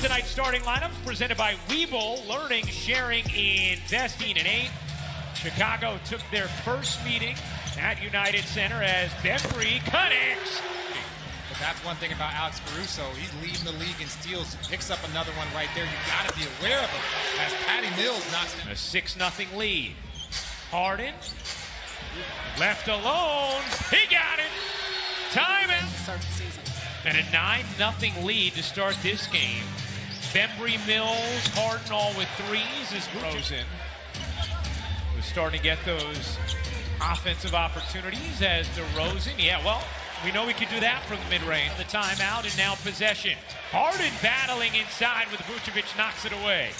tonight's starting lineups presented by Webull, learning, sharing, investing in 8. Chicago took their first meeting at United Center as Bembry connects. But that's one thing about Alex Caruso. He's leading the league in steals. Picks up another one right there. You got to be aware of him as Patty Mills knocks him. A 6-0 lead. Harden left alone. He got it. Timeout. Start the season. And a 9-0 lead to start this game. Bembry, Mills, Harden all with threes as Rosen was starting to get those offensive opportunities as DeRozan. Yeah, well, we know we can do that from the mid-range. The timeout and now possession. Harden battling inside with Vucevic knocks it away.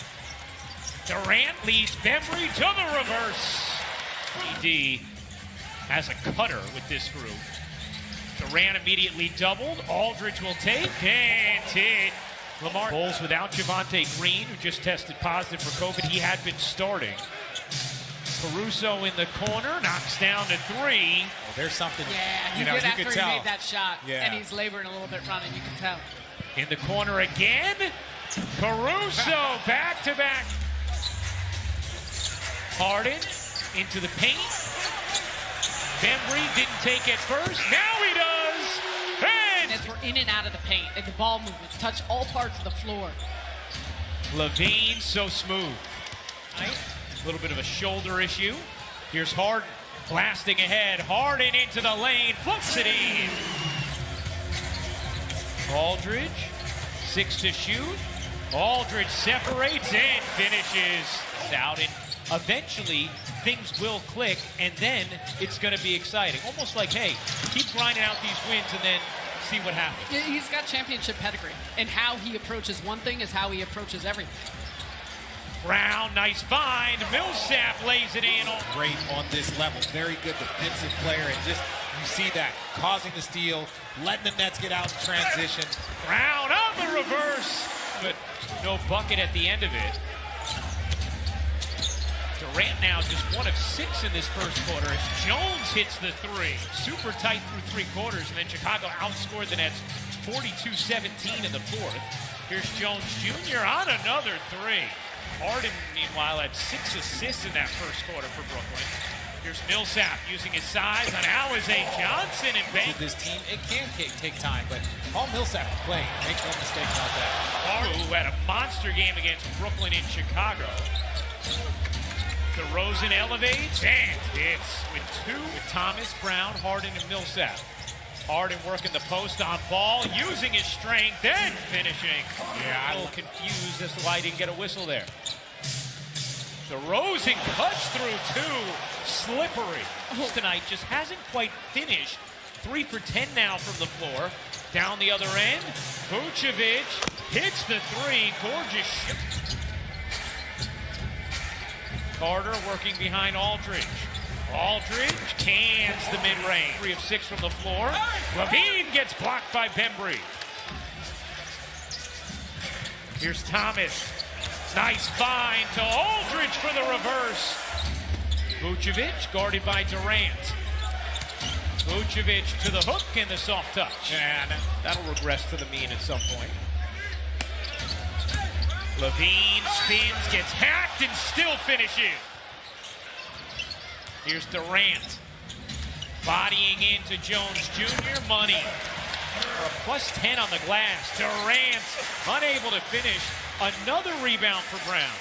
Durant leads Bembry to the reverse. ED has a cutter with this group. Durant immediately doubled. Aldridge will take and hit. Lamar Bulls without Javonte Green, who just tested positive for COVID. He had been starting. Caruso in the corner, knocks down to 3. Well, there's something, Yeah, he you did could after he tell. made that shot. Yeah. And he's laboring a little bit running, you can tell. In the corner again. Caruso back-to-back. Harden into the paint. Bembry didn't take it first. Now he does. And As we're in and out of the paint, and the ball movement, touch all parts of the floor. Levine so smooth. Right? A little bit of a shoulder issue. Here's Harden blasting ahead. Harden into the lane, flips it in. Aldridge, 6 to shoot. Aldridge separates and finishes out. And eventually, things will click, and then it's going to be exciting. Almost like, hey, keep grinding out these wins and then see what happens. Yeah, he's got championship pedigree, and how he approaches one thing is how he approaches everything. Brown, nice find. Millsap lays it in. Great on this level. Very good defensive player. And just, you see that, causing the steal, letting the Nets get out in transition. Brown on the reverse, but no bucket at the end of it. Durant now just 1 of 6 in this first quarter as Jones hits the 3. Super tight through 3 quarters, and then Chicago outscored the Nets 42-17 in the 4th. Here's Jones Jr. on another 3. Harden, meanwhile, had 6 assists in that first quarter for Brooklyn. Here's Millsap using his size on Alize Johnson and Banks. This team, it can take time, but all Millsap is playing. Make no mistake about that. Haru, who had a monster game against Brooklyn in Chicago. DeRozan elevates and hits with 2 with Thomas, Brown, Harden, and Millsap. Harden working the post on ball, using his strength and finishing. Yeah, a little confused as to why he didn't get a whistle there. DeRozan cuts through 2. Slippery. Tonight just hasn't quite finished. 3 for 10 now from the floor. Down the other end, Vucevic hits the 3. Gorgeous shot. Carter working behind Aldridge. Aldridge cans the mid-range. 3 of 6 from the floor. Levine gets blocked by Bembry. Here's Thomas. Nice find to Aldridge for the reverse. Vucevic guarded by Durant. Vucevic to the hook and the soft touch. And that'll regress to the mean at some point. Levine spins, gets hacked, and still finishes. Here's Durant. Bodying into Jones Jr. Money. For a plus 10 on the glass. Durant unable to finish. Another rebound for Brown.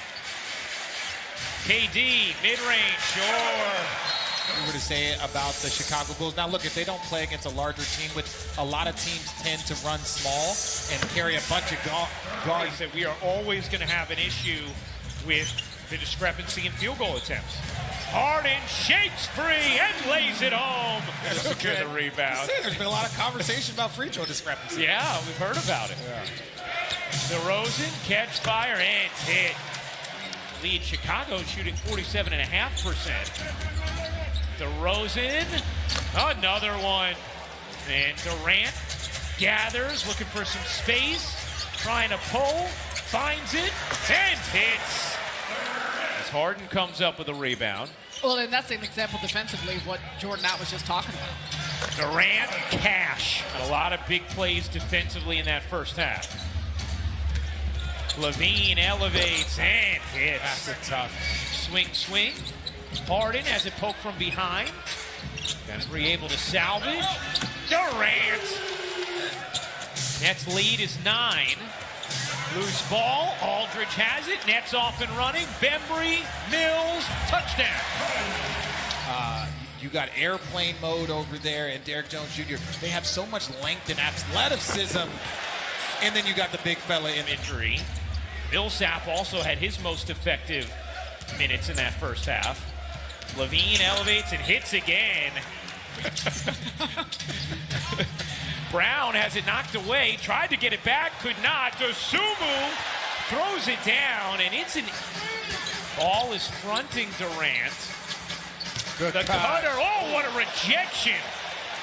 KD, mid-range, sure. We were to say about the Chicago Bulls. Now, look, if they don't play against a larger team, which a lot of teams tend to run small and carry a bunch of guards. That we are always going to have an issue with the discrepancy in field goal attempts. Harden shakes free and lays it home. Secure the rebound. There's been a lot of conversation about free throw discrepancy. Yeah, we've heard about it. Yeah. DeRozan, catch fire, and hit. Lead Chicago shooting 47.5%. DeRozan, another one. And Durant gathers, looking for some space, trying to pull, finds it, and hits. As Harden comes up with a rebound. Well, and that's an example defensively of what Jordan Out was just talking about. Durant, cash. A lot of big plays defensively in that first half. Levine elevates and hits. That's a tough. Swing. Harden has it poked from behind. Bembry able to salvage. Durant. Nets lead is 9. Loose ball. Aldridge has it. Nets off and running. Bembry, Mills, touchdown. You got airplane mode over there, and Derrick Jones Jr. They have so much length and athleticism, and then you got the big fella in injury. Millsap also had his most effective minutes in that first half. Levine elevates and hits again. Brown has it knocked away, tried to get it back, could not. Dosunmu throws it down, and it's an ball is fronting Durant. Good the cutter, oh, what a rejection.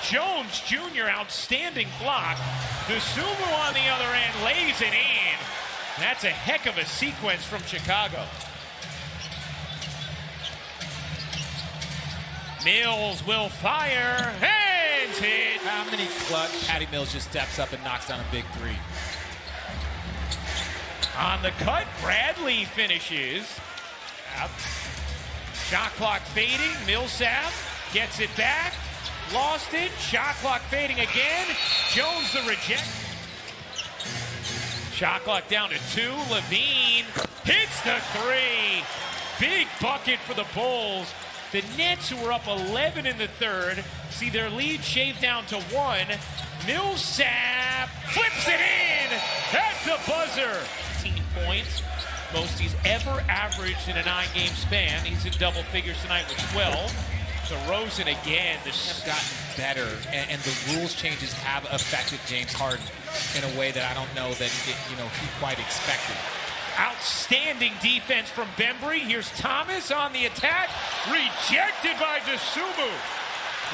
Jones Jr., outstanding block. Dosunmu on the other end lays it in. That's a heck of a sequence from Chicago. Mills will fire, hands hit. How many clutch? Patty Mills just steps up and knocks down a big three. On the cut, Bradley finishes. Yep. Shot clock fading, Millsap gets it back, lost it, shot clock fading again. Jones the reject. Shot clock down to 2, Levine hits the 3. Big bucket for the Bulls. The Nets, who were up 11 in the third, see their lead shaved down to 1. Millsap flips it in at the buzzer. 18 points, most he's ever averaged in a 9-game span. He's in double figures tonight with 12. DeRozan again. Have gotten better, and the rules changes have affected James Harden in a way that I don't know that he quite expected. Outstanding defense from Bembry. Here's Thomas on the attack. Rejected by Dosunmu.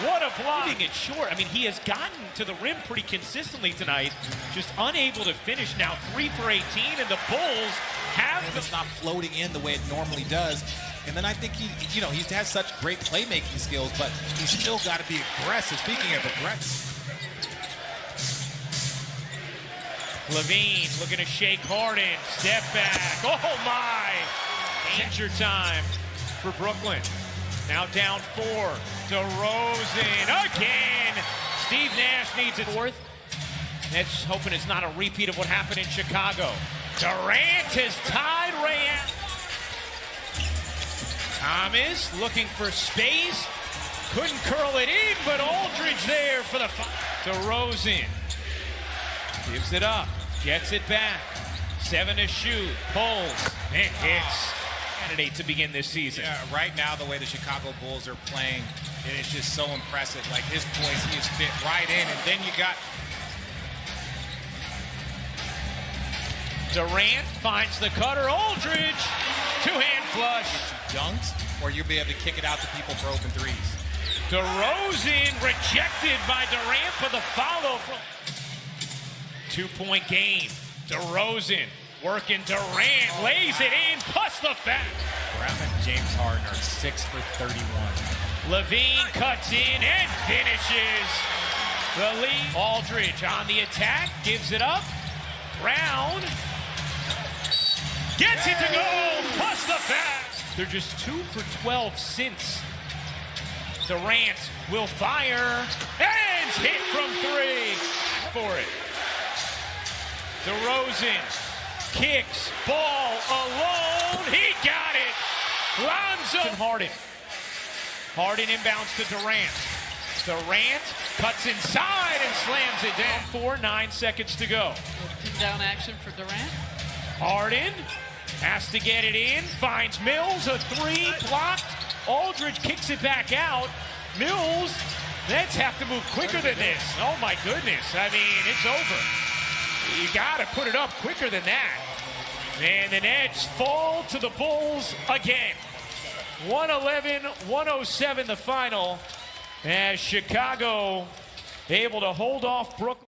What a block. Keeping it short. I mean, he has gotten to the rim pretty consistently tonight. Just unable to finish now. 3 for 18, and the Bulls have it's not floating in the way it normally does. And then I think he has such great playmaking skills, but he's still got to be aggressive. Speaking of aggressive. Levine looking to shake Harden. Step back. Oh, my. Danger time for Brooklyn. Now down 4. DeRozan again. Steve Nash needs it. 4th. Nets hoping it's not a repeat of what happened in Chicago. Durant has tied Rand. Thomas looking for space. Couldn't curl it in, but Aldridge there for the DeRozan. Gives it up, gets it back. 7 to shoot, pulls, and hits. Candidate to begin this season. Yeah, right now, the way the Chicago Bulls are playing, it is just so impressive. Like his poise, he is fit right in, and then you got Durant finds the cutter. Aldridge, 2-hand flush. Dunks, or you'll be able to kick it out to people for open threes. DeRozan rejected by Durant for the follow from 2-point game. DeRozan working Durant, lays it in, plus the foul. Brown and James Harden are 6 for 31. Levine cuts in and finishes the lead. Aldridge on the attack, gives it up. Brown gets it to go, plus the foul. They're just 2 for 12 since. Durant will fire, and hit from 3 for it. DeRozan kicks, ball alone, he got it. Lonzo and Harden inbounds to Durant. Durant cuts inside and slams it down. 9 seconds to go. Pin down action for Durant. Harden has to get it in, finds Mills, a 3 blocked. Aldridge kicks it back out. Mills, Nets have to move quicker than this. Oh my goodness, I mean, it's over. You gotta put it up quicker than that. And the Nets fall to the Bulls again. 111-107 the final, as Chicago able to hold off Brooklyn.